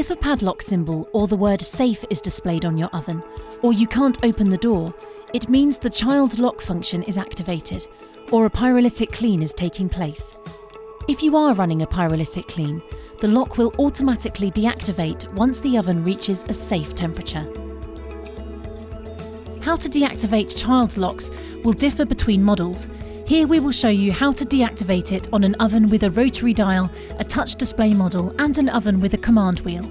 If a padlock symbol or the word safe is displayed on your oven, or you can't open the door, it means the child lock function is activated, or a pyrolytic clean is taking place. If you are running a pyrolytic clean, the lock will automatically deactivate once the oven reaches a safe temperature. How to deactivate child locks will differ between models. Here we will show you how to deactivate it on an oven with a rotary dial, a touch display model and an oven with a command wheel.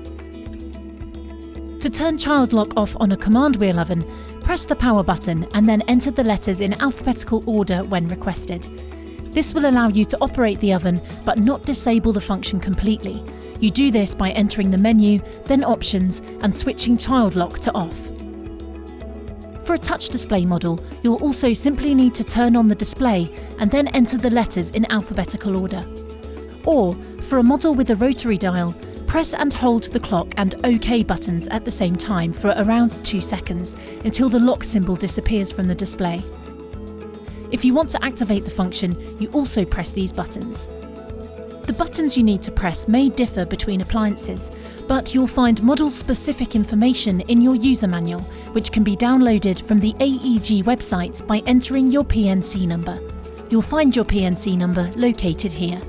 To turn child lock off on a command wheel oven, press the power button and then enter the letters in alphabetical order when requested. This will allow you to operate the oven but not disable the function completely. You do this by entering the menu, then options and switching child lock to off. For a touch display model, you'll also simply need to turn on the display and then enter the letters in alphabetical order. Or, for a model with a rotary dial, press and hold the clock and OK buttons at the same time for around 2 seconds until the lock symbol disappears from the display. If you want to activate the function, you also press these buttons. The buttons you need to press may differ between appliances, but you'll find model-specific information in your user manual, which can be downloaded from the AEG website by entering your PNC number. You'll find your PNC number located here.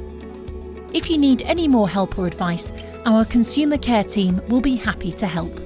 If you need any more help or advice, our consumer care team will be happy to help.